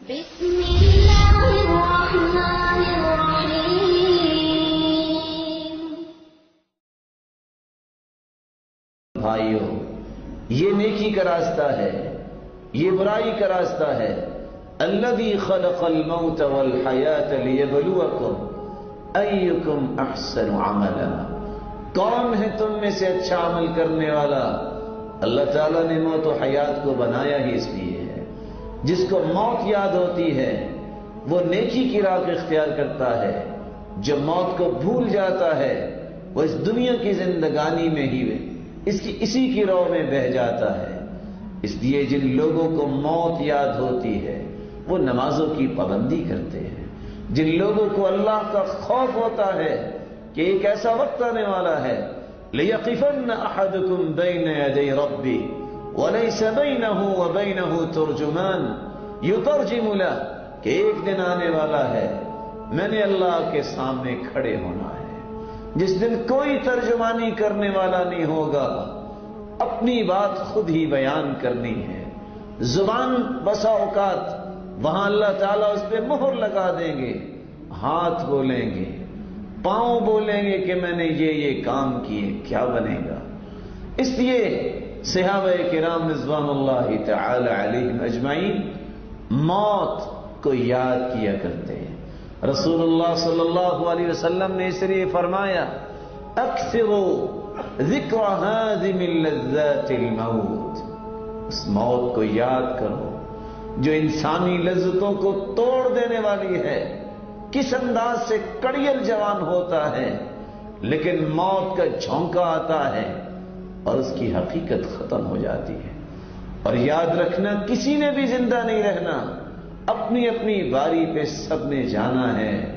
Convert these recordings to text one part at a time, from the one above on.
بسم اللہ الرحمن الرحیم۔ بھائیو، یہ نیکی کا راستہ ہے، یہ برائی کا راستہ ہے۔ الذی خلق الموت والحیات لیبلوکم ایکم احسن عملا۔ کون ہے تم میں سے اچھا عمل کرنے والا؟ اللہ تعالیٰ نے موت و حیات کو بنایا ہی اس لیے ہے۔ جس کو موت یاد ہوتی ہے وہ نیکی کی راہ کو اختیار کرتا ہے، جو موت کو بھول جاتا ہے وہ اس دنیا کی زندگانی میں ہی اسی کی رو میں بہ جاتا ہے۔ اس لیے جن لوگوں کو موت یاد ہوتی ہے وہ نمازوں کی پابندی کرتے ہیں۔ جن لوگوں کو اللہ کا خوف ہوتا ہے کہ ایک ایسا وقت آنے والا ہے لِيَقِفَنَّ أَحَدُكُمْ بَيْنَ يَدَيْ رَبِّهِ وَلَيْسَ بَيْنَهُ وَبَيْنَهُ تُرْجُمَانٌ يُتَرْجِمُ لَهُ، کہ ایک دن آنے والا ہے میں نے اللہ کے سامنے کھڑے ہونا ہے، جس دن کوئی ترجمانی کرنے والا نہیں ہوگا، اپنی بات خود ہی بیان کرنی ہے۔ زبان بسا اوقات وہاں اللہ تعالیٰ اس پہ مہر لگا دیں گے، ہاتھ بولیں گے، پاؤں بولیں گے کہ میں نے یہ کام کیے، کیا بنے گا؟ اس لیے صحابہ کرام رضوان اللہ تعالی علیہم اجمعین موت کو یاد کیا کرتے ہیں۔ رسول اللہ صلی اللہ علیہ وسلم نے اس لیے فرمایا اکثروا ذکر ہاضم لذات الموت، اس موت کو یاد کرو جو انسانی لذتوں کو توڑ دینے والی ہے۔ کس انداز سے کڑیل جوان ہوتا ہے لیکن موت کا جھونکا آتا ہے اور اس کی حقیقت ختم ہو جاتی ہے۔ اور یاد رکھنا کسی نے بھی زندہ نہیں رہنا، اپنی اپنی باری پہ سب نے جانا ہے،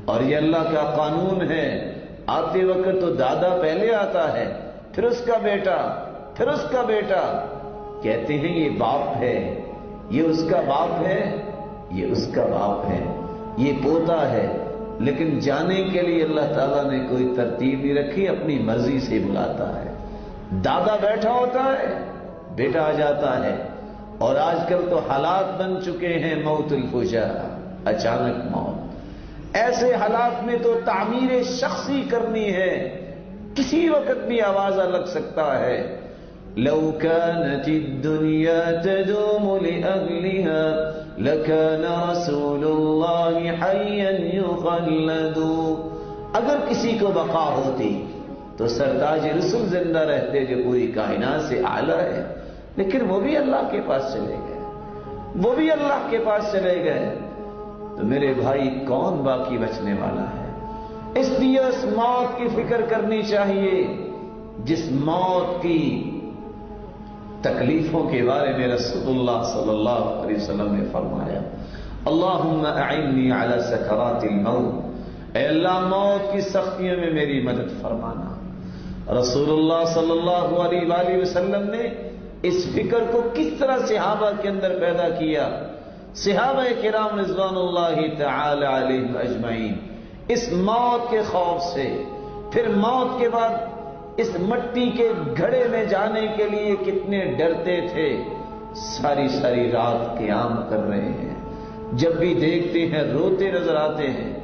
اور یہ اللہ کا قانون ہے۔ آتے وقت تو دادا پہلے آتا ہے، پھر اس کا بیٹا، پھر اس کا بیٹا۔ کہتے ہیں یہ باپ ہے، یہ اس کا باپ ہے، یہ اس کا باپ ہے، یہ پوتا ہے، لیکن جانے کے لیے اللہ تعالیٰ نے کوئی ترتیب نہیں رکھی، اپنی مرضی سے بلاتا ہے۔ دادا بیٹھا ہوتا ہے، بیٹا آ جاتا ہے۔ اور آج کل تو حالات بن چکے ہیں موت الفجا، اچانک موت۔ ایسے حالات میں تو تعمیر شخصی کرنی ہے، کسی وقت بھی آوازہ لگ سکتا ہے۔ لو كانت الدنيا تدوم لأهلها لكان رسول الله حيا يخلد۔ اگر کسی کو بقا ہوتی تو سرتاج رسول زندہ رہتے جو پوری کائنات سے اعلیٰ ہے، لیکن وہ بھی اللہ کے پاس چلے گئے، وہ بھی اللہ کے پاس چلے گئے۔ تو میرے بھائی کون باقی بچنے والا ہے؟ اس لیے اس موت کی فکر کرنی چاہیے جس موت کی تکلیفوں کے بارے میں رسول اللہ صلی اللہ علیہ وسلم نے فرمایا اللہم اعنی علی سکرات الموت، اے اللہ موت کی سختیوں میں میری مدد فرمانا۔ رسول اللہ صلی اللہ علیہ وآلہ وسلم نے اس فکر کو کس طرح صحابہ کے اندر پیدا کیا؟ صحابہ کرام رضوان اللہ تعالی علیہم اجمعین اس موت کے خوف سے، پھر موت کے بعد اس مٹی کے گھڑے میں جانے کے لیے کتنے ڈرتے تھے، ساری رات قیام کر رہے ہیں، جب بھی دیکھتے ہیں روتے نظر آتے ہیں۔